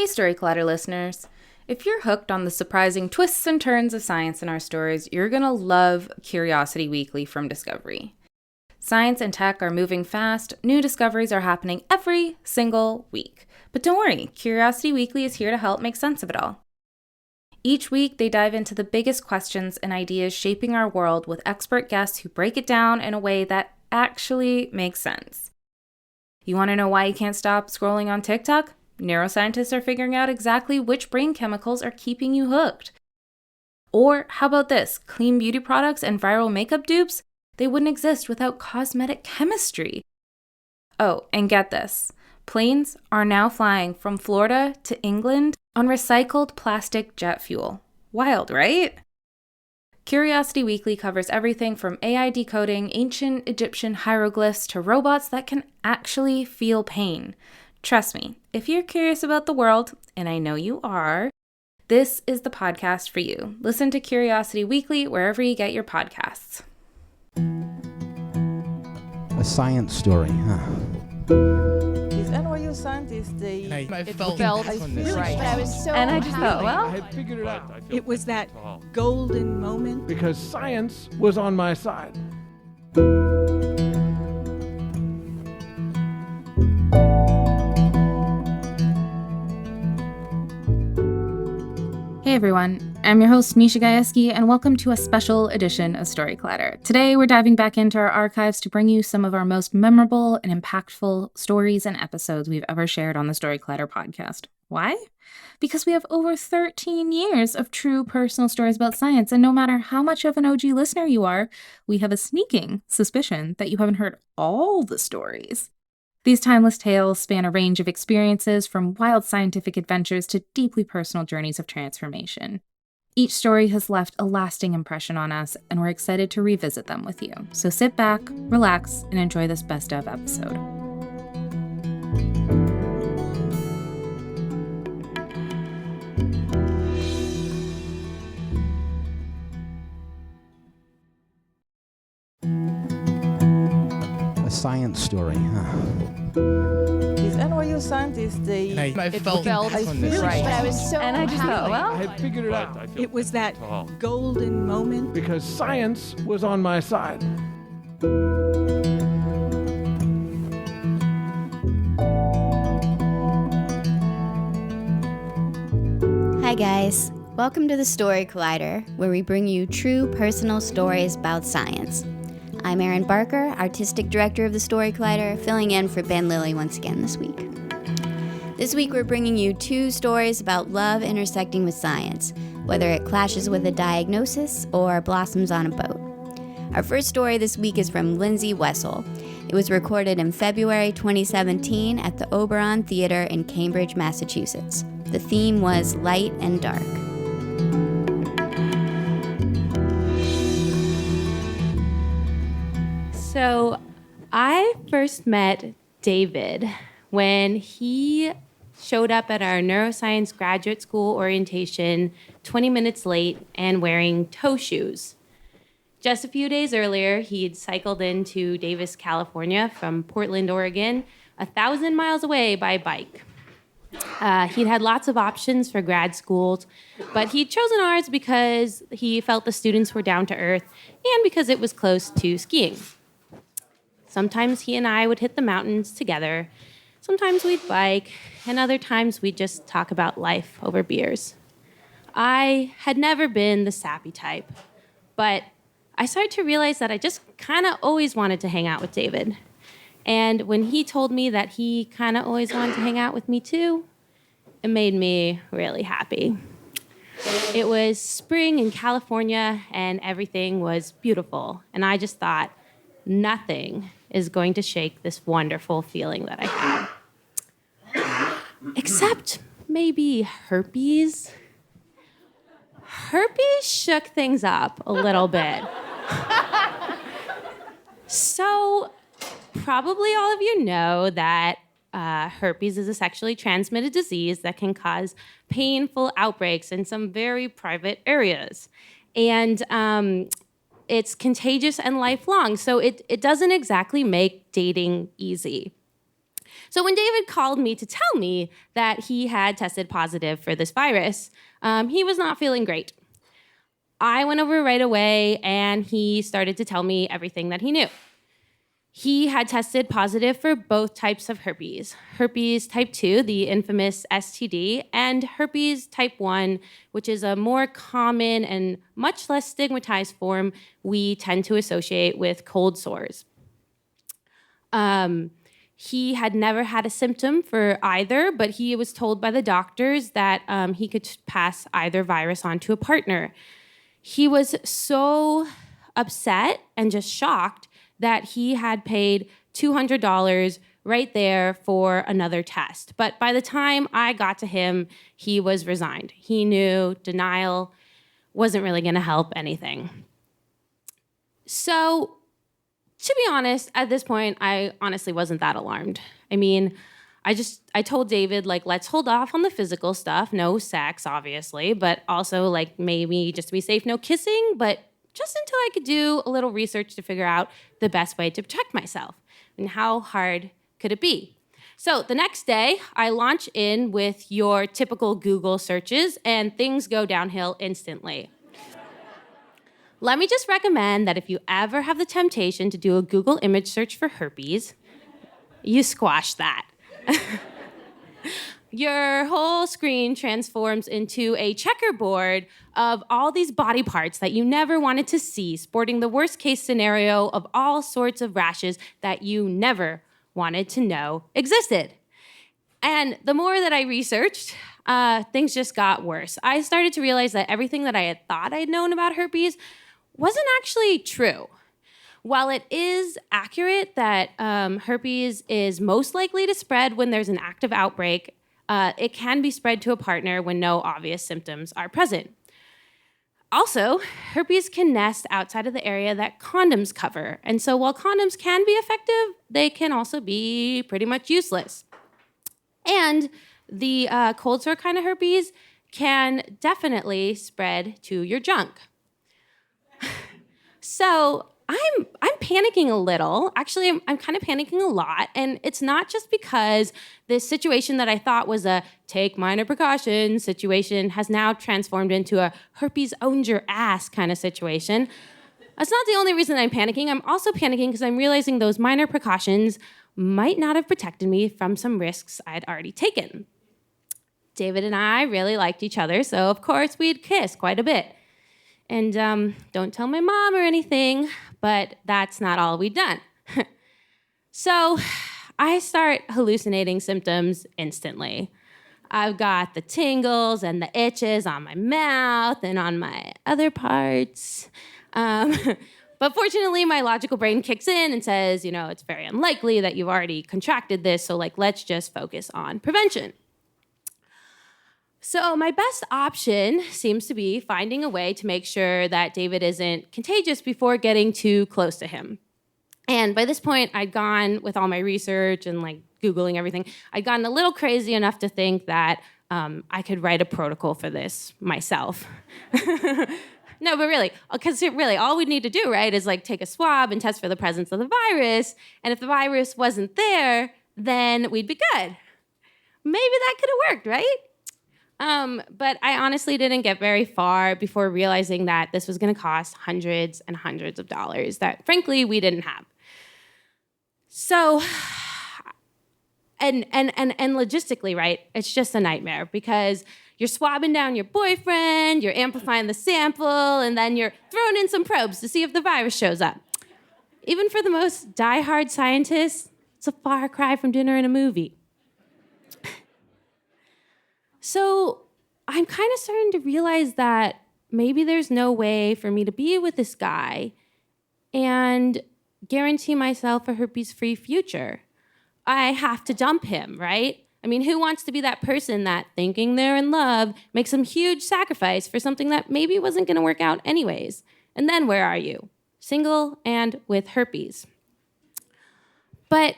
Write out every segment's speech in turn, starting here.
Hey, Story Collider listeners. If you're hooked on the surprising twists and turns of science in our stories, you're going to love Curiosity Weekly from Discovery. Science and tech are moving fast. New discoveries are happening every single week. But don't worry, Curiosity Weekly is here to help make sense of it all. Each week, they dive into the biggest questions and ideas shaping our world with expert guests who break it down in a way that actually makes sense. You want to know why you can't stop scrolling on TikTok? Neuroscientists are figuring out exactly which brain chemicals are keeping you hooked. Or how about this? Clean beauty products and viral makeup dupes? They wouldn't exist without cosmetic chemistry. Oh, and get this. Planes are now flying from Florida to England on recycled plastic jet fuel. Wild, right? Curiosity Weekly covers everything from AI decoding ancient Egyptian hieroglyphs to robots that can actually feel pain. Trust me, if you're curious about the world, and I know you are, this is the podcast for you. Listen to Curiosity Weekly wherever you get your podcasts. A science story, huh? These NYU scientists, I felt right. I was so And I just thought, well, I had figured it out It was that golden moment. because science was on my side. Hey everyone, I'm your host Misha Gajewski, and welcome to a special edition of Story Collider. Today we're diving back into our archives to bring you some of our most memorable and impactful stories and episodes we've ever shared on the Story Collider podcast. Why? Because we have over 13 years of true personal stories about science, and no matter how much of an OG listener you are, we have a sneaking suspicion that you haven't heard all the stories. These timeless tales span a range of experiences, from wild scientific adventures to deeply personal journeys of transformation. Each story has left a lasting impression on us, and we're excited to revisit them with you. So sit back, relax, and enjoy this best of episode. A science story, huh? These NYU scientists, I felt right. I was so And I just thought, I well, had figured it out It was that golden moment. because science was on my side. Hi guys, welcome to the Story Collider, where we bring you true personal stories about science. I'm Erin Barker, Artistic Director of the Story Collider, filling in for Ben Lilly once again this week. This week we're bringing you two stories about love intersecting with science, whether it clashes with a diagnosis or blossoms on a boat. Our first story this week is from Lindzi Wessel. It was recorded in February 2017 at the Oberon Theater in Cambridge, Massachusetts. The theme was light and dark. So I first met David when he showed up at our neuroscience graduate school orientation 20 minutes late and wearing toe shoes. Just a few days earlier, he'd cycled into Davis, California from Portland, Oregon, 1,000 miles away by bike. He'd had lots of options for grad schools, but he'd chosen ours because he felt the students were down to earth and because it was close to skiing. Sometimes he and I would hit the mountains together. Sometimes we'd bike, and other times we'd just talk about life over beers. I had never been the sappy type, but I started to realize that I just kind of always wanted to hang out with David. And when he told me that he kind of always wanted to hang out with me too, it made me really happy. It was spring in California, and everything was beautiful, and I just thought, nothing is going to shake this wonderful feeling that I had. Except maybe herpes. Herpes shook things up a little bit. So, probably all of you know that herpes is a sexually transmitted disease that can cause painful outbreaks in some very private areas. And it's contagious and lifelong, so it doesn't exactly make dating easy. So when David called me to tell me that he had tested positive for this virus, he was not feeling great. I went over right away, and he started to tell me everything that he knew. He had tested positive for both types of herpes. Herpes type 2, the infamous STD, and herpes type 1, which is a more common and much less stigmatized form we tend to associate with cold sores. He had never had a symptom for either, but he was told by the doctors that he could pass either virus on to a partner. He was so upset and just shocked that he had paid $200 right there for another test. But by the time I got to him, he was resigned. He knew denial wasn't really going to help anything. So, to be honest, at this point, I honestly wasn't that alarmed. I mean, I told David, like, let's hold off on the physical stuff. No sex, obviously, but also, like, maybe just to be safe, no kissing, but just until I could do a little research to figure out the best way to protect myself. And how hard could it be? So the next day, I launch in with your typical Google searches, and things go downhill instantly. Let me just recommend that if you ever have the temptation to do a Google image search for herpes, you squash that. Your whole screen transforms into a checkerboard of all these body parts that you never wanted to see, sporting the worst case scenario of all sorts of rashes that you never wanted to know existed. And the more that I researched, things just got worse. I started to realize that everything that I had thought I'd known about herpes wasn't actually true. While it is accurate that herpes is most likely to spread when there's an active outbreak, it can be spread to a partner when no obvious symptoms are present. Also, herpes can nest outside of the area that condoms cover. And so while condoms can be effective, they can also be pretty much useless. And the cold sore kind of herpes can definitely spread to your junk. So I'm panicking a little. Actually, I'm kind of panicking a lot. And it's not just because this situation that I thought was a take minor precautions situation has now transformed into a herpes owns your ass kind of situation. That's not the only reason I'm panicking. I'm also panicking because I'm realizing those minor precautions might not have protected me from some risks I'd already taken. David and I really liked each other, so of course we'd kiss quite a bit. And don't tell my mom or anything, but that's not all we'd done. So I start hallucinating symptoms instantly. I've got the tingles and the itches on my mouth and on my other parts. But fortunately, my logical brain kicks in and says, it's very unlikely that you've already contracted this, so let's just focus on prevention. So my best option seems to be finding a way to make sure that David isn't contagious before getting too close to him. And by this point, I'd gone with all my research and Googling everything. I'd gotten a little crazy enough to think that I could write a protocol for this myself. No, but really, because really all we'd need to do, right, is take a swab and test for the presence of the virus. And if the virus wasn't there, then we'd be good. Maybe that could have worked, right? But I honestly didn't get very far before realizing that this was going to cost hundreds and hundreds of dollars that, frankly, we didn't have. So, and logistically, right, it's just a nightmare because you're swabbing down your boyfriend, you're amplifying the sample, and then you're throwing in some probes to see if the virus shows up. Even for the most diehard scientists, it's a far cry from dinner and a movie. So I'm kind of starting to realize that maybe there's no way for me to be with this guy and guarantee myself a herpes-free future. I have to dump him, right? I mean, who wants to be that person that, thinking they're in love, makes some huge sacrifice for something that maybe wasn't going to work out anyways? And then where are you? Single and with herpes. But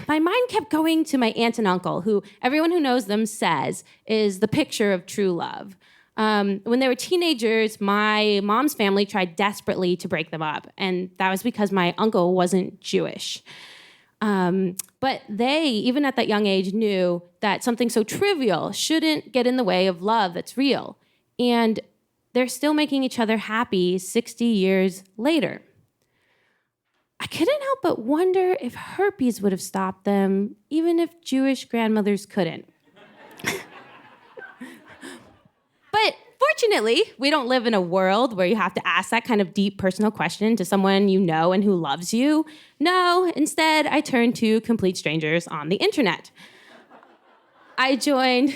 my mind kept going to my aunt and uncle, who everyone who knows them says is the picture of true love. When they were teenagers, my mom's family tried desperately to break them up, and that was because my uncle wasn't Jewish. But they, even at that young age, knew that something so trivial shouldn't get in the way of love that's real. And they're still making each other happy 60 years later. I couldn't help but wonder if herpes would have stopped them, even if Jewish grandmothers couldn't. But fortunately, we don't live in a world where you have to ask that kind of deep personal question to someone you know and who loves you. No, instead, I turned to complete strangers on the internet. I joined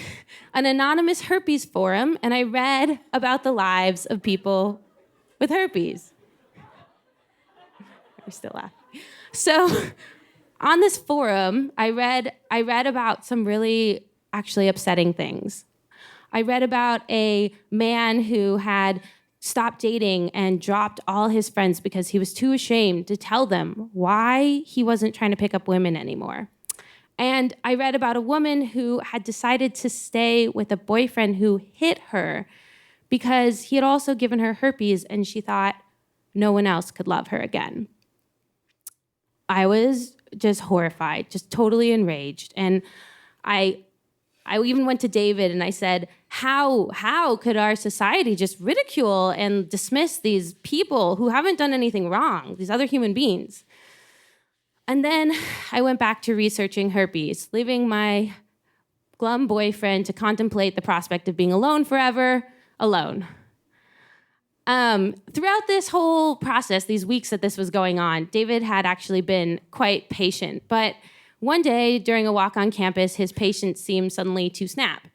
an anonymous herpes forum, and I read about the lives of people with herpes. We're still laughing. So on this forum, I read about some really actually upsetting things. I read about a man who had stopped dating and dropped all his friends because he was too ashamed to tell them why he wasn't trying to pick up women anymore. And I read about a woman who had decided to stay with a boyfriend who hit her because he had also given her herpes and she thought no one else could love her again. I was just horrified, just totally enraged. And I even went to David and I said, how could our society just ridicule and dismiss these people who haven't done anything wrong, these other human beings? And then I went back to researching herpes, leaving my glum boyfriend to contemplate the prospect of being alone forever, alone. Throughout this whole process, these weeks that this was going on, David had actually been quite patient. But one day during a walk on campus, his patience seemed suddenly to snap.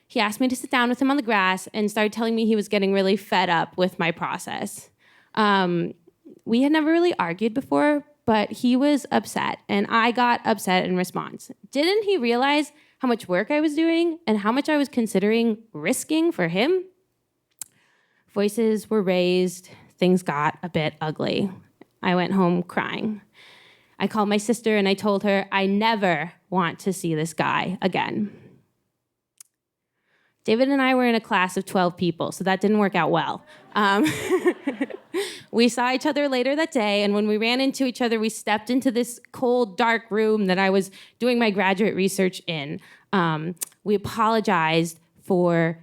He asked me to sit down with him on the grass and started telling me he was getting really fed up with my process. We had never really argued before, but he was upset, and I got upset in response. Didn't he realize how much work I was doing and how much I was considering risking for him? Voices were raised. Things got a bit ugly. I went home crying. I called my sister and I told her I never want to see this guy again. David and I were in a class of 12 people, so that didn't work out well. We saw each other later that day, and when we ran into each other, we stepped into this cold, dark room that I was doing my graduate research in. We apologized for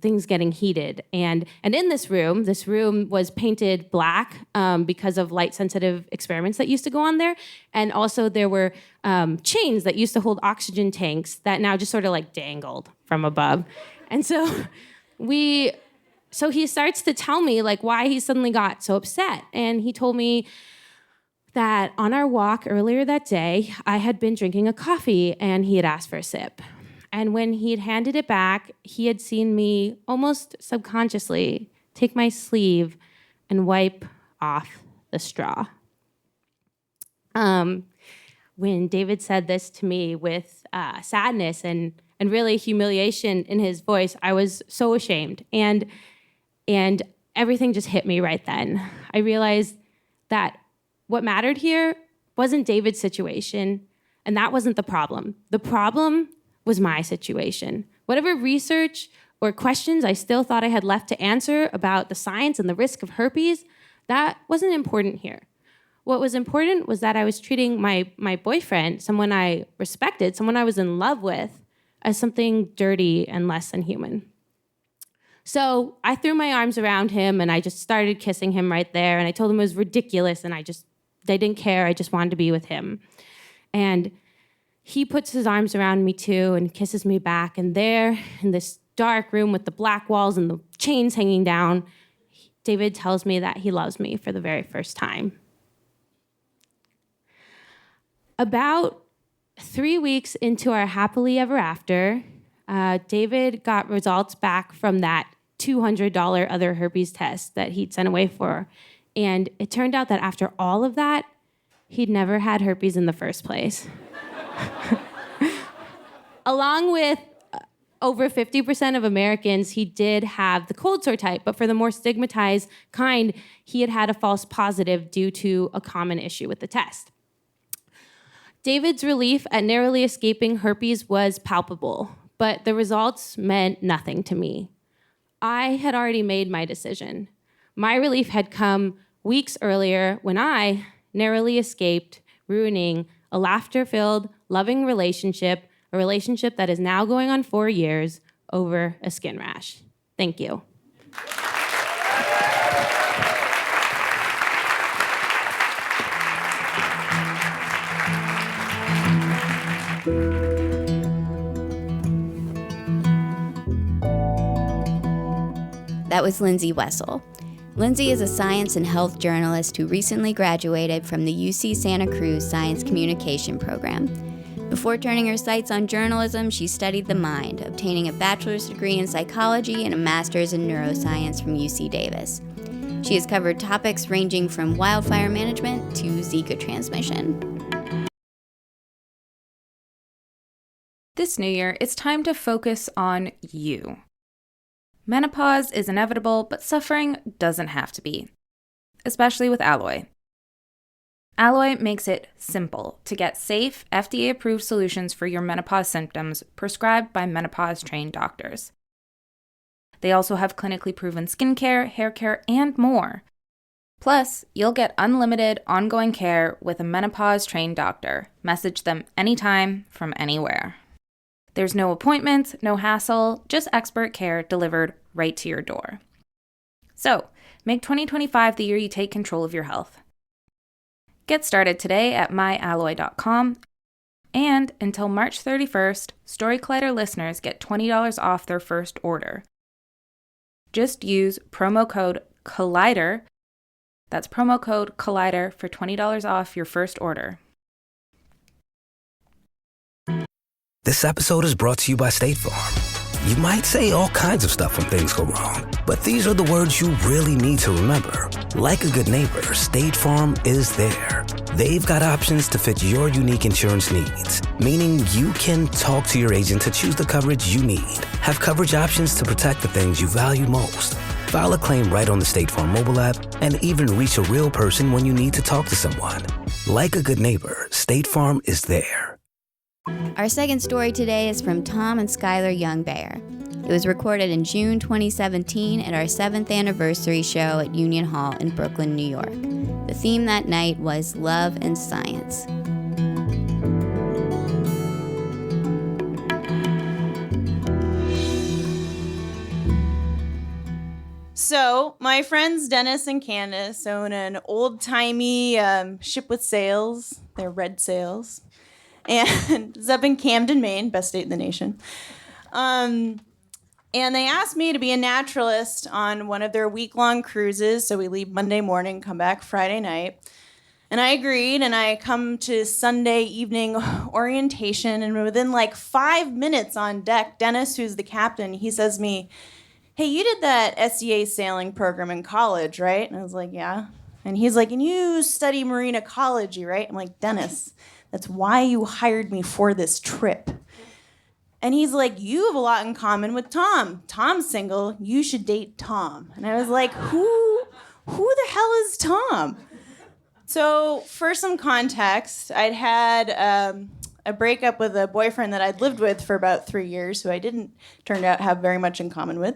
things getting heated. And in this room was painted black because of light-sensitive experiments that used to go on there. And also there were chains that used to hold oxygen tanks that now just sort of like dangled from above. And so he starts to tell me like why he suddenly got so upset. And he told me that on our walk earlier that day, I had been drinking a coffee and he had asked for a sip. And when he had handed it back, he had seen me almost subconsciously take my sleeve and wipe off the straw. When David said this to me with sadness and really humiliation in his voice, I was so ashamed. And everything just hit me right then. I realized that what mattered here wasn't David's situation, and that wasn't the problem. The problem was my situation. Whatever research or questions I still thought I had left to answer about the science and the risk of herpes, that wasn't important here. What was important was that I was treating my boyfriend, someone I respected, someone I was in love with, as something dirty and less than human. So I threw my arms around him and I just started kissing him right there, and I told him it was ridiculous and they didn't care, I just wanted to be with him. And he puts his arms around me too and kisses me back, and there in this dark room with the black walls and the chains hanging down, David tells me that he loves me for the very first time. About 3 weeks into our happily ever after, David got results back from that $200 other herpes test that he'd sent away for. And it turned out that after all of that, he'd never had herpes in the first place. Along with over 50% of Americans, he did have the cold sore type, but for the more stigmatized kind, he had had a false positive due to a common issue with the test. David's relief at narrowly escaping herpes was palpable, but the results meant nothing to me. I had already made my decision. My relief had come weeks earlier when I narrowly escaped ruining a laughter-filled, loving relationship, a relationship that is now going on 4 years over a skin rash. Thank you. That was Lindzi Wessel. Lindzi is a science and health journalist who recently graduated from the UC Santa Cruz Science Communication Program. Before turning her sights on journalism, she studied the mind, obtaining a bachelor's degree in psychology and a master's in neuroscience from UC Davis. She has covered topics ranging from wildfire management to Zika transmission. This new year, it's time to focus on you. Menopause is inevitable, but suffering doesn't have to be, especially with Alloy. Alloy makes it simple to get safe, FDA-approved solutions for your menopause symptoms prescribed by menopause-trained doctors. They also have clinically proven skincare, hair care, and more. Plus, you'll get unlimited ongoing care with a menopause-trained doctor. Message them anytime, from anywhere. There's no appointments, no hassle, just expert care delivered right to your door. So, make 2025 the year you take control of your health. Get started today at myalloy.com, and until March 31st, Story Collider listeners get $20 off their first order. Just use promo code COLLIDER, that's promo code COLLIDER for $20 off your first order. This episode is brought to you by State Farm. You might say all kinds of stuff when things go wrong, but these are the words you really need to remember. Like a good neighbor, State Farm is there. They've got options to fit your unique insurance needs, meaning you can talk to your agent to choose the coverage you need, have coverage options to protect the things you value most, file a claim right on the State Farm mobile app, and even reach a real person when you need to talk to someone. Like a good neighbor, State Farm is there. Our second story today is from Thom and Skylar Bayer. It was recorded in June 2017 at our 7th anniversary show at Union Hall in Brooklyn, New York. The theme that night was love and science. So, my friends Dennis and Candace own an old-timey ship with sails. They're red sails. And it's up in Camden, Maine, best state in the nation. And they asked me to be a naturalist on one of their week-long cruises. So we leave Monday morning, come back Friday night. And I agreed, and I come to Sunday evening orientation. And within like 5 minutes on deck, Dennis, who's the captain, he says to me, "Hey, you did that SEA sailing program in college, right?" And I was like, "Yeah." And he's like, "And you study marine ecology, right?" I'm like, "Dennis, that's why you hired me for this trip." And he's like, "You have a lot in common with Thom. Thom's single. You should date Thom." And I was like, who the hell is Thom? So for some context, I'd had a breakup with a boyfriend that I'd lived with for about 3 years, who I didn't turn out have very much in common with.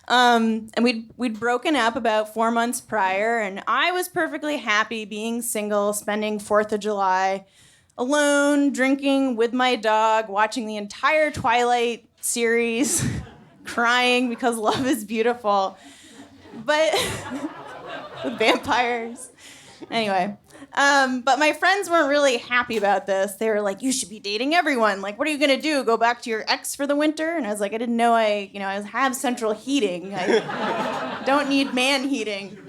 And we'd broken up about 4 months prior, and I was perfectly happy being single, spending 4th of July alone, drinking with my dog, watching the entire Twilight series, crying because love is beautiful, but with vampires. Anyway, but my friends weren't really happy about this. They were like, "You should be dating everyone. Like, what are you gonna do? Go back to your ex for the winter?" And I was like, "I didn't know I have central heating. I don't need man heating."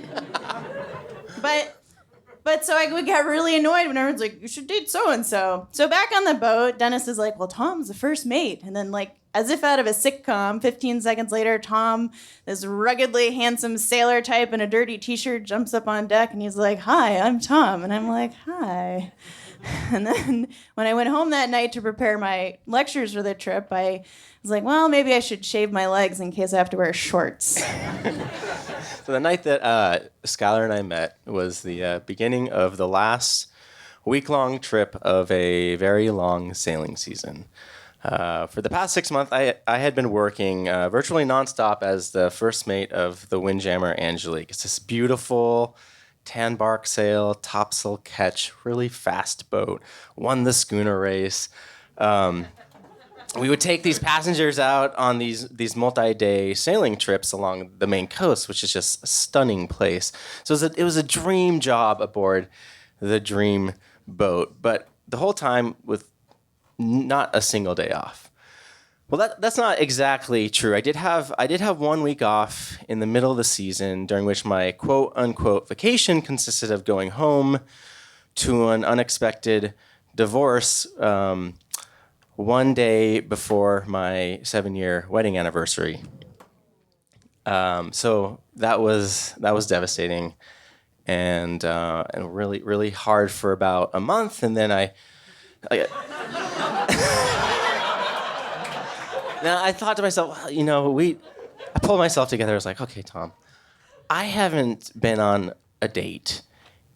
But so I would get really annoyed when everyone's like, "You should date so-and-so." So back on the boat, Dennis is like, "Well, Thom's the first mate." And then, like, as if out of a sitcom, 15 seconds later, Thom, this ruggedly handsome sailor type in a dirty t-shirt, jumps up on deck and he's like, "Hi, I'm Thom." And I'm like, "Hi." And then when I went home that night to prepare my lectures for the trip, I was like, well, maybe I should shave my legs in case I have to wear shorts. So the night that Skylar and I met was the beginning of the last week-long trip of a very long sailing season. For the past 6 months, I had been working virtually nonstop as the first mate of the Windjammer Angelique. It's this beautiful tan bark sail, topsail catch, really fast boat, won the schooner race. We would take these passengers out on these multi-day sailing trips along the Maine coast, which is just a stunning place. So it was a dream job aboard the dream boat, but the whole time with not a single day off. Well, that's not exactly true. I did have 1 week off in the middle of the season, during which my quote unquote vacation consisted of going home to an unexpected divorce 1 day before my 7-year wedding anniversary. So that was devastating, and really, really hard for about a month. And then I thought to myself, well, I pulled myself together. I was like, okay, Thom, I haven't been on a date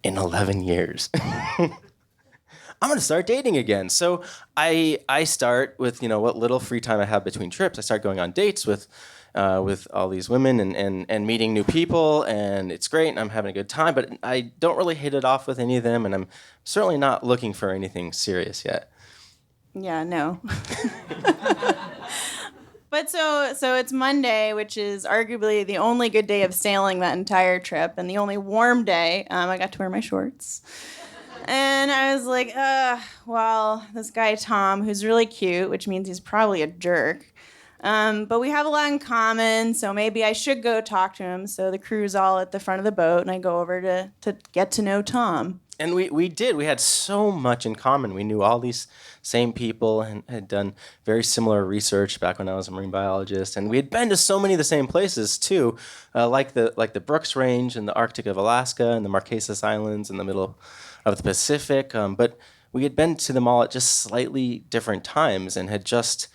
in 11 years. I'm going to start dating again. So I start with, what little free time I have between trips. I start going on dates with all these women and meeting new people, and it's great, and I'm having a good time, but I don't really hit it off with any of them, and I'm certainly not looking for anything serious yet. Yeah, no. But so it's Monday, which is arguably the only good day of sailing that entire trip, and the only warm day. I got to wear my shorts. And I was like, well, this guy Thom, who's really cute, which means he's probably a jerk. But we have a lot in common, so maybe I should go talk to him. So the crew's all at the front of the boat, and I go over to get to know Thom. And we did. We had so much in common. We knew all these same people and had done very similar research back when I was a marine biologist. And we had been to so many of the same places, too, like the Brooks Range and the Arctic of Alaska and the Marquesas Islands in the middle of the Pacific. But we had been to them all at just slightly different times and had just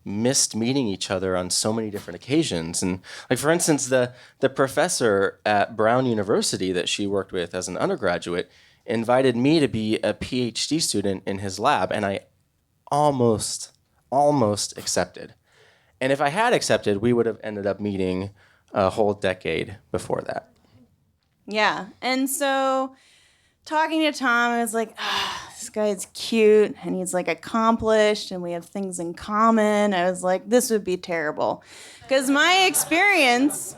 missed meeting each other on so many different occasions. And like, for instance, the professor at Brown University that she worked with as an undergraduate invited me to be a PhD student in his lab, and I almost accepted. And if I had accepted, we would have ended up meeting a whole decade before that. Yeah, and so talking to Thom, I was like, this guy's cute, and he's like accomplished, and we have things in common. I was like, this would be terrible. Because my experience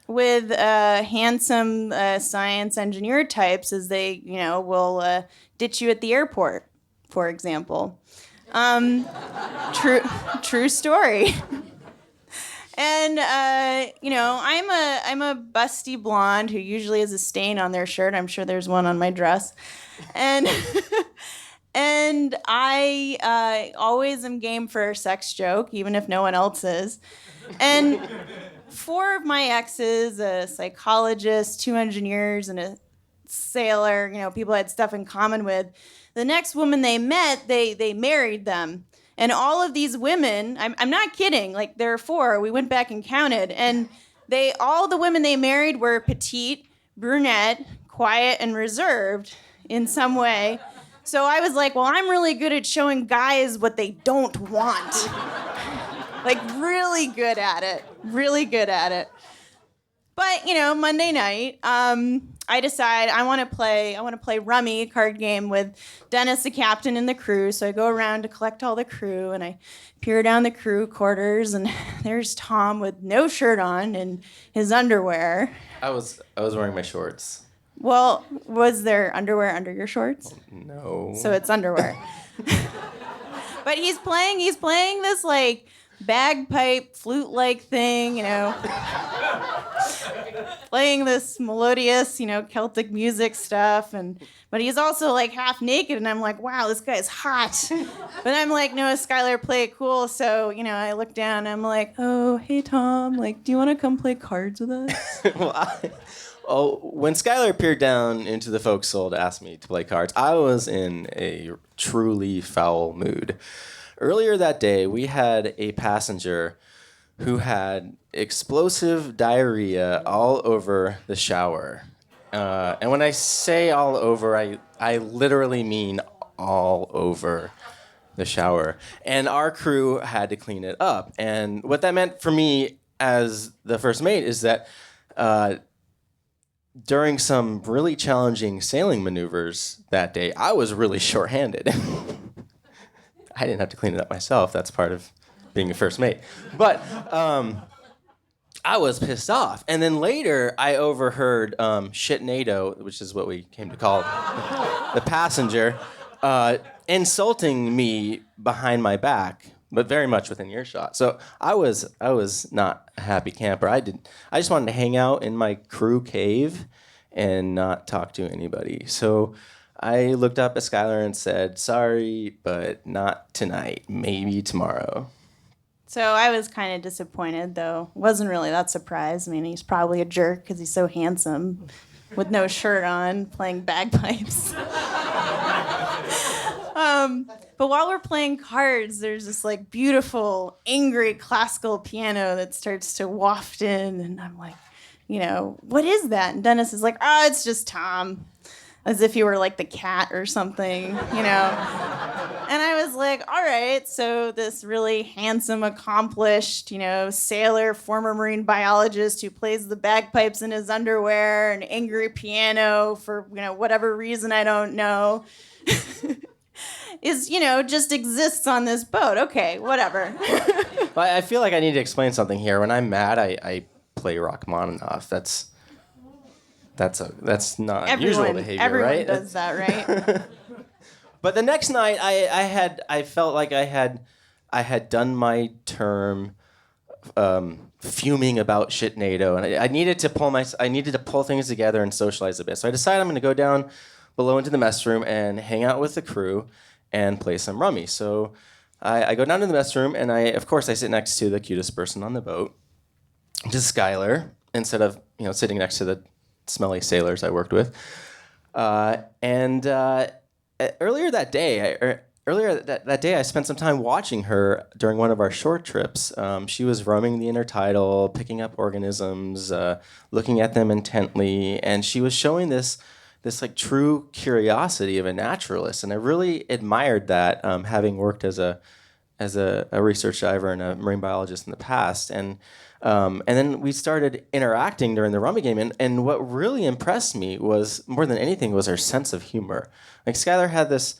with handsome science engineer types is they, will ditch you at the airport, for example. True story. And I'm a busty blonde who usually has a stain on their shirt. I'm sure there's one on my dress, and and I always am game for a sex joke, even if no one else is. And 4 of my exes, a psychologist, 2 engineers, and a sailor, people I had stuff in common with. The next woman they met, they married them. And all of these women, I'm not kidding, like there are 4, we went back and counted, and all the women they married were petite, brunette, quiet, and reserved in some way. So I was like, well, I'm really good at showing guys what they don't want. Like, really good at it. But, Monday night, I decide I want to play Rummy, a card game with Dennis, the captain, and the crew. So I go around to collect all the crew, and I peer down the crew quarters, and there's Thom with no shirt on and his underwear. I was wearing my shorts. Well, was there underwear under your shorts? No. So it's underwear. But he's playing this like bagpipe flute-like thing, playing this melodious, Celtic music stuff, but he's also like half naked, and I'm like, wow, this guy's hot. But I'm like, no, Skylar, play it cool. So, I look down, and I'm like, oh, hey, Thom, like, do you want to come play cards with us? When Skylar peered down into the forecastle to ask me to play cards, I was in a truly foul mood. Earlier that day, we had a passenger who had explosive diarrhea all over the shower. And when I say all over, I literally mean all over the shower. And our crew had to clean it up. And what that meant for me as the first mate is that during some really challenging sailing maneuvers that day, I was really shorthanded. I didn't have to clean it up myself. That's part of being a first mate. But I was pissed off. And then later, I overheard Shitnado, which is what we came to call the passenger, insulting me behind my back, but very much within earshot. So I was not a happy camper. I just wanted to hang out in my crew cave and not talk to anybody. So I looked up at Skylar and said, "Sorry, but not tonight. Maybe tomorrow." So I was kind of disappointed, though. Wasn't really that surprised. I mean, he's probably a jerk because he's so handsome with no shirt on, playing bagpipes. But while we're playing cards, there's this like beautiful, angry classical piano that starts to waft in, and I'm like, what is that? And Dennis is like, it's just Thom. As if you were like the cat or something, And I was like, all right, so this really handsome, accomplished, sailor, former marine biologist who plays the bagpipes in his underwear and angry piano for, whatever reason I don't know, is, just exists on this boat. Okay, whatever. Well, I feel like I need to explain something here. When I'm mad, I play Rachmaninoff. That's not unusual behavior, everyone right? Does that, right? But the next night, I felt like I had done my term, fuming about Shitnado, and I needed to pull things together and socialize a bit. So I decided I'm going to go down below into the mess room and hang out with the crew and play some rummy. So I go down to the mess room, and of course I sit next to the cutest person on the boat, which is Skylar, instead of sitting next to the smelly sailors I worked with. Earlier that day, I spent some time watching her during one of our short trips. She was roaming the intertidal, picking up organisms, looking at them intently, and she was showing this like true curiosity of a naturalist, and I really admired that, having worked as a research diver and a marine biologist in the past, and then we started interacting during the rummy game, and what really impressed me was, more than anything, was her sense of humor. Like Skylar had this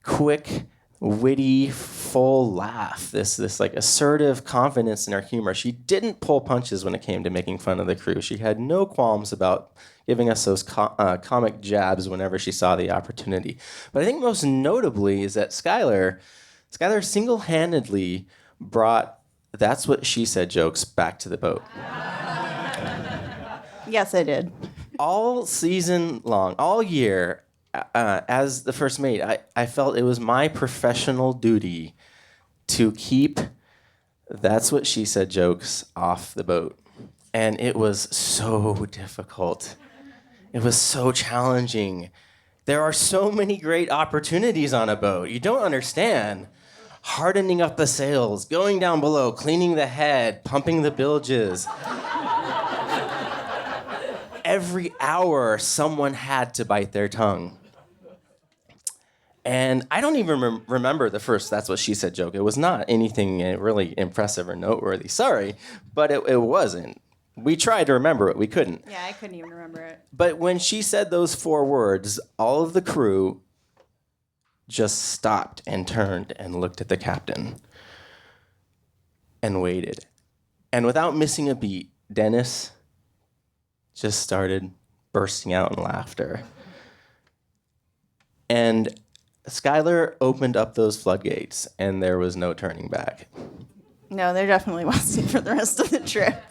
quick, witty, full laugh, this like assertive confidence in her humor. She didn't pull punches when it came to making fun of the crew. She had no qualms about giving us those comic jabs whenever she saw the opportunity. But I think most notably is that Skylar single-handedly brought "That's What She Said" jokes back to the boat. Yes, I did. All season long, all year, as the first mate, I felt it was my professional duty to keep "That's What She Said" jokes off the boat. And it was so difficult. It was so challenging. There are so many great opportunities on a boat. You don't understand. Hardening up the sails, going down below, cleaning the head, pumping the bilges. Every hour, someone had to bite their tongue. And I don't even remember the first "That's What She Said" joke. It was not anything really impressive or noteworthy. Sorry, but it wasn't. We tried to remember it. We couldn't. Yeah, I couldn't even remember it. But when she said those 4 words, all of the crew just stopped and turned and looked at the captain and waited. And without missing a beat, Dennis just started bursting out in laughter. And Skylar opened up those floodgates, and there was no turning back. No, there definitely wasn't for the rest of the trip.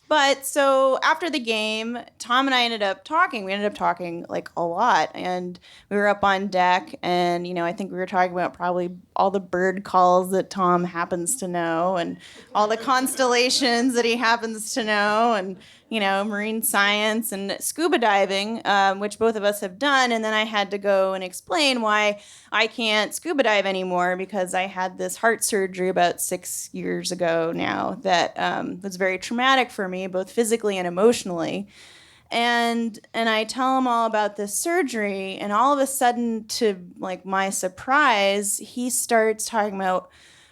But so after the game, Thom and I ended up talking. We ended up talking like a lot, and we were up on deck, and I think we were talking about probably all the bird calls that Thom happens to know, and all the constellations that he happens to know, and marine science and scuba diving, which both of us have done. And then I had to go and explain why I can't scuba dive anymore, because I had this heart surgery about 6 years ago now that was very traumatic for me, both physically and emotionally. And I tell him all about this surgery, and all of a sudden, to like my surprise, he starts talking about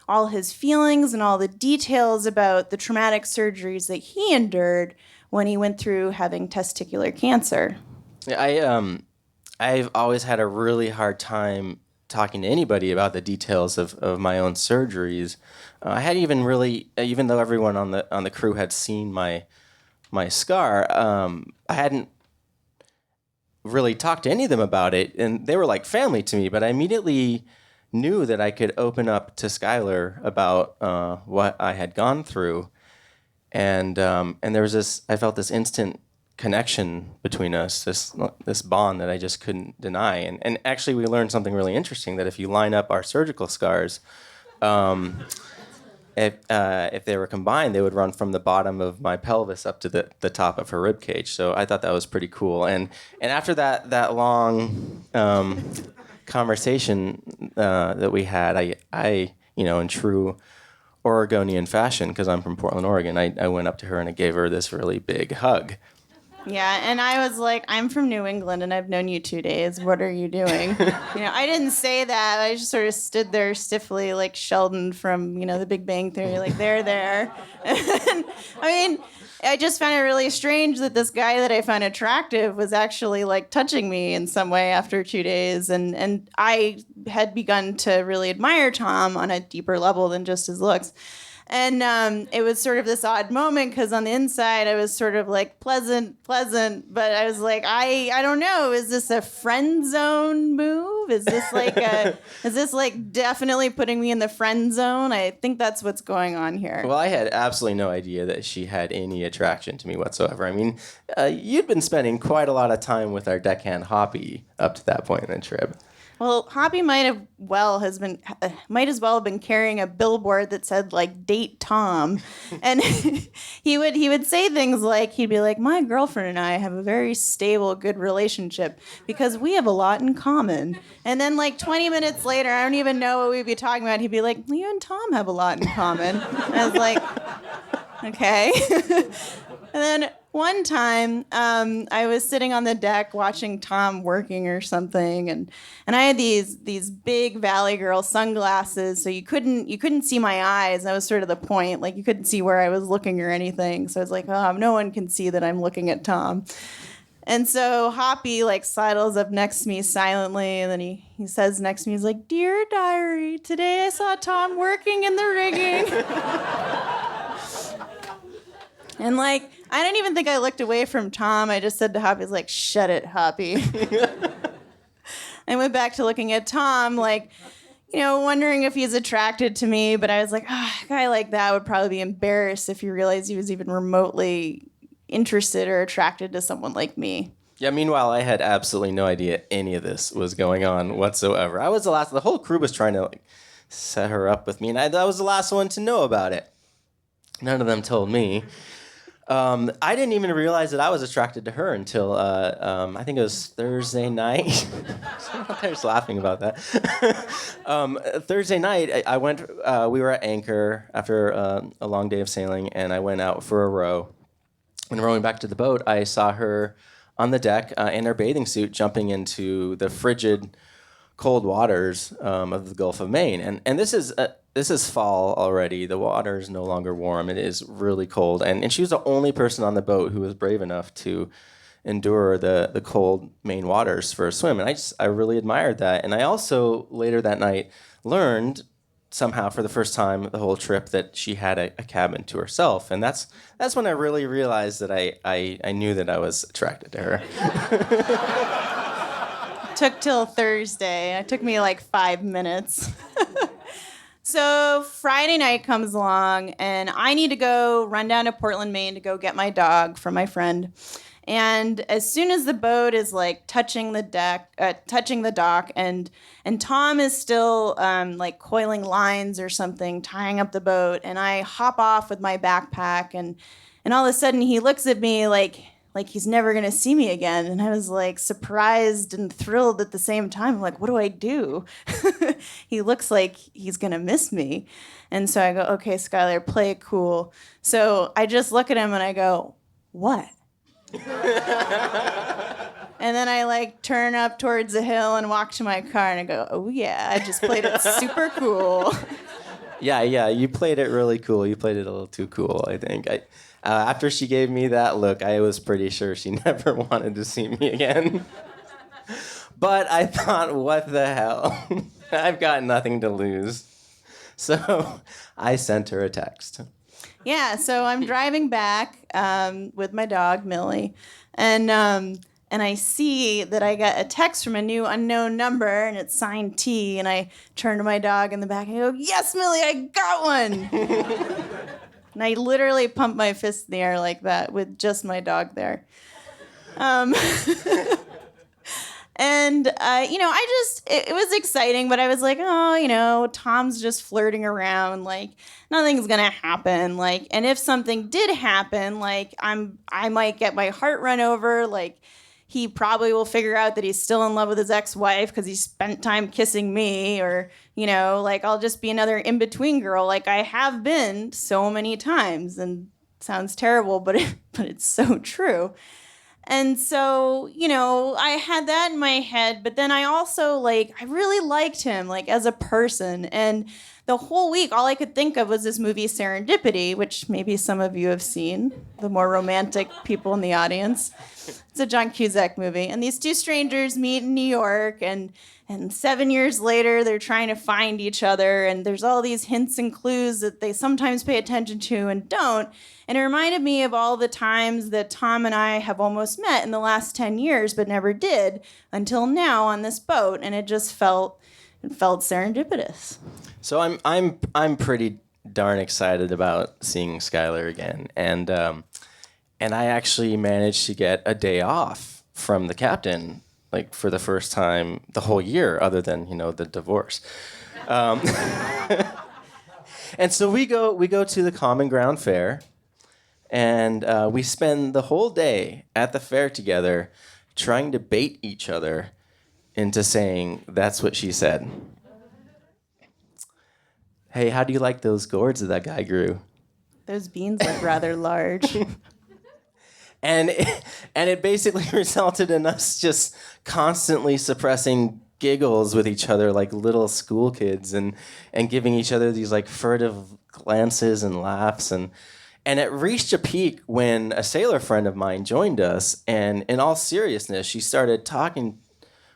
all his feelings and all the details about the traumatic surgeries that he endured when he went through having testicular cancer. Yeah, I've always had a really hard time talking to anybody about the details of my own surgeries. I hadn't even really, even though everyone on the crew had seen my scar, I hadn't really talked to any of them about it, and they were like family to me. But I immediately knew that I could open up to Skylar about what I had gone through, and there was I felt this instant connection between us, this bond that I just couldn't deny. And actually, we learned something really interesting, that if you line up our surgical scars, if they were combined, they would run from the bottom of my pelvis up to the top of her rib cage. So I thought that was pretty cool. And after that long conversation that we had, I in true Oregonian fashion, because I'm from Portland, Oregon, I went up to her and I gave her this really big hug. Yeah, and I was like, I'm from New England and I've known you 2 days. What are you doing? I didn't say that. I just sort of stood there stiffly like Sheldon from, The Big Bang Theory, like, there. And, I just found it really strange that this guy that I found attractive was actually like touching me in some way after 2 days. And I had begun to really admire Thom on a deeper level than just his looks. And it was sort of this odd moment because on the inside I was sort of like pleasant, but I was like, I don't know, is this a friend zone move? Is this like definitely putting me in the friend zone? I think that's what's going on here. Well, I had absolutely no idea that she had any attraction to me whatsoever. You'd been spending quite a lot of time with our deckhand Hoppy up to that point in the trip. Well, Hoppy might as well have been carrying a billboard that said like "date Thom," and he would say things like, he'd be like, "My girlfriend and I have a very stable, good relationship because we have a lot in common." And then like 20 minutes later, I don't even know what we'd be talking about. He'd be like, "You and Thom have a lot in common." And I was like, okay. And then one time, I was sitting on the deck watching Thom working or something, and I had these big Valley Girl sunglasses, so you couldn't see my eyes. That was sort of the point. Like, you couldn't see where I was looking or anything. So I was like, oh, no one can see that I'm looking at Thom. And so Hoppy like sidles up next to me silently, and then he says next to me, he's like, "Dear diary, today I saw Thom working in the rigging." And like, I don't even think I looked away from Thom. I just said to Hoppy, like, "Shut it, Hoppy." I went back to looking at Thom, like, wondering if he's attracted to me. But I was like, a guy like that would probably be embarrassed if he realized he was even remotely interested or attracted to someone like me. Yeah, meanwhile, I had absolutely no idea any of this was going on whatsoever. I was the whole crew was trying to set her up with me, and I was the last one to know about it. None of them told me. I didn't even realize that I was attracted to her until I think it was Thursday night. I was laughing about that. Thursday night, I went. We were at anchor after a long day of sailing, and I went out for a row. And rowing back to the boat, I saw her on the deck in her bathing suit, jumping into the frigid, cold waters of the Gulf of Maine. And this is fall already. The water is no longer warm. It is really cold. And she was the only person on the boat who was brave enough to endure the cold Maine waters for a swim. And I really admired that. And I also, later that night, learned somehow for the first time the whole trip that she had a cabin to herself. And that's when I really realized that I knew that I was attracted to her. Took till Thursday. It took me like 5 minutes. So Friday night comes along, and I need to go run down to Portland, Maine to go get my dog from my friend. And as soon as the boat is like touching the dock, and Thom is still like coiling lines or something, tying up the boat, and I hop off with my backpack, and all of a sudden he looks at me like he's never going to see me again. And I was like surprised and thrilled at the same time. I'm like, what do I do? He looks like he's going to miss me. And so I go, okay, Skylar, play it cool. So I just look at him and I go, what? And then I like turn up towards the hill and walk to my car and I go, oh yeah, I just played it super cool. Yeah, you played it really cool. You played it a little too cool, I think. After she gave me that look, I was pretty sure she never wanted to see me again. But I thought, what the hell? I've got nothing to lose. So I sent her a text. Yeah, so I'm driving back with my dog, Millie, and I see that I got a text from a new unknown number, and it's signed T, and I turn to my dog in the back and I go, yes, Millie, I got one! And I literally pumped my fist in the air like that with just my dog there. And, it was exciting, but I was like, oh, Tom's just flirting around. Like, nothing's going to happen. Like, and if something did happen, like, I might get my heart run over. Like, he probably will figure out that he's still in love with his ex-wife because he spent time kissing me, or, like, I'll just be another in-between girl like I have been so many times. And it sounds terrible, but it's so true. And so, I had that in my head, but then I also, I really liked him, as a person. And the whole week, all I could think of was this movie Serendipity, which maybe some of you have seen, the more romantic people in the audience. It's a John Cusack movie. And these two strangers meet in New York, and 7 years later, they're trying to find each other. And there's all these hints and clues that they sometimes pay attention to and don't. And it reminded me of all the times that Tom and I have almost met in the last 10 years, but never did until now on this boat. And it just felt serendipitous. So I'm pretty darn excited about seeing Skylar again. And I actually managed to get a day off from the captain, for the first time the whole year, other than, the divorce. And so we go to the Common Ground Fair, and we spend the whole day at the fair together trying to bait each other into saying, that's what she said. Hey, how do you like those gourds that guy grew? Those beans look rather large. And it basically resulted in us just constantly suppressing giggles with each other like little school kids, and giving each other these furtive glances and laughs. And it reached a peak when a sailor friend of mine joined us, and in all seriousness, she started talking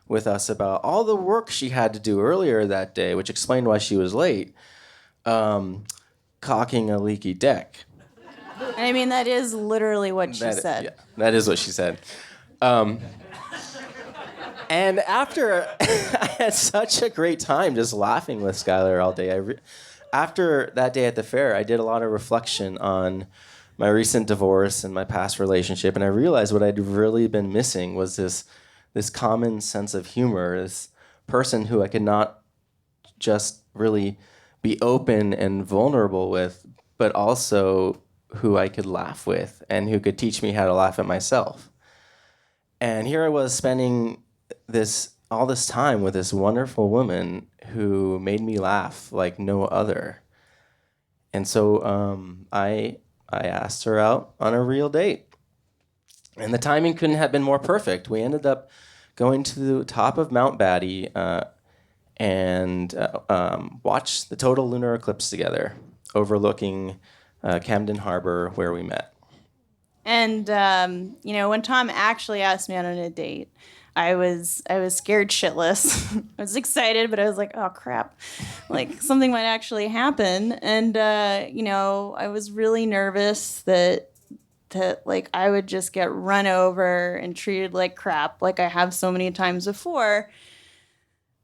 with us about all the work she had to do earlier that day, which explained why she was late, caulking a leaky deck. I mean, that is literally what she said. Yeah, that is what she said. And after I had such a great time just laughing with Skylar all day, after that day at the fair, I did a lot of reflection on my recent divorce and my past relationship, and I realized what I'd really been missing was this common sense of humor, this person who I could not just really be open and vulnerable with, but also who I could laugh with and who could teach me how to laugh at myself. And here I was spending all this time with this wonderful woman who made me laugh like no other. And so I asked her out on a real date. And the timing couldn't have been more perfect. We ended up going to the top of Mount Batty and watched the total lunar eclipse together, overlooking Camden Harbor, where we met. And when Tom actually asked me out on a date, I was scared shitless. I was excited, but I was like, oh crap, something might actually happen. And I was really nervous that I would just get run over and treated like crap, like I have so many times before.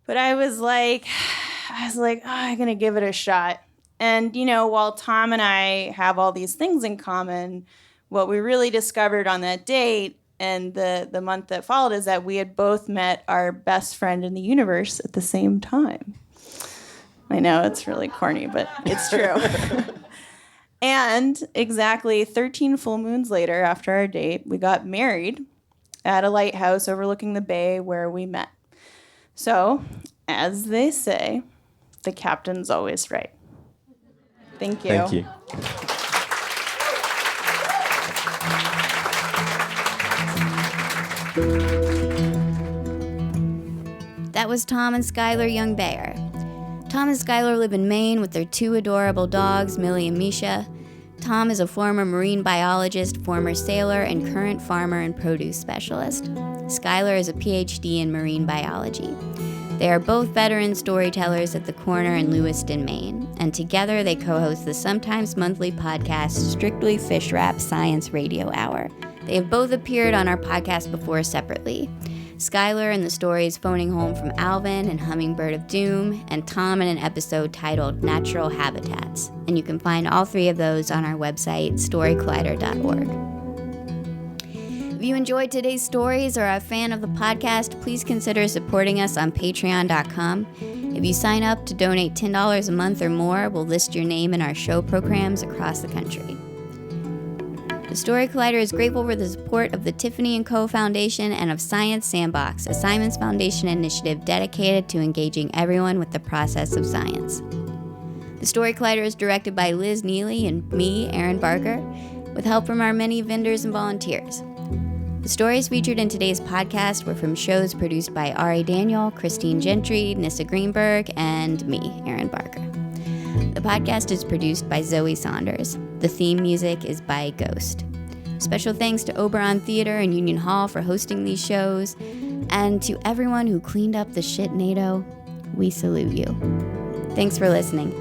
But I was like, oh, I'm gonna give it a shot. And while Tom and I have all these things in common, what we really discovered on that date and the month that followed is that we had both met our best friend in the universe at the same time. I know, it's really corny, but it's true. And exactly 13 full moons later, after our date, we got married at a lighthouse overlooking the bay where we met. So, as they say, the captain's always right. Thank you. Thank you. That was Thom and Skylar Young Bayer. Thom and Skylar live in Maine with their 2 adorable dogs, Millie and Misha. Thom is a former marine biologist, former sailor, and current farmer and produce specialist. Skylar is a PhD in marine biology. They are both veteran storytellers at the Corner in Lewiston, Maine, and together they co-host the sometimes monthly podcast Strictly Fish Wrap Science Radio Hour. They have both appeared on our podcast before separately. Skylar in the stories Phoning Home from Alvin and Hummingbird of Doom, and Thom in an episode titled Natural Habitats. And you can find all 3 of those on our website, storycollider.org. If you enjoyed today's stories or are a fan of the podcast, please consider supporting us on patreon.com. If you sign up to donate $10 a month or more, we'll list your name in our show programs across the country. The Story Collider is grateful for the support of the Tiffany & Co. Foundation and of Science Sandbox, a Simons Foundation initiative dedicated to engaging everyone with the process of science. The Story Collider is directed by Liz Neely and me, Aaron Barker, with help from our many vendors and volunteers. The stories featured in today's podcast were from shows produced by Ari Daniel, Christine Gentry, Nissa Greenberg, and me, Aaron Barker. The podcast is produced by Zoe Saunders. The theme music is by Ghost. Special thanks to Oberon Theater and Union Hall for hosting these shows, and to everyone who cleaned up the shit NATO, we salute you. Thanks for listening.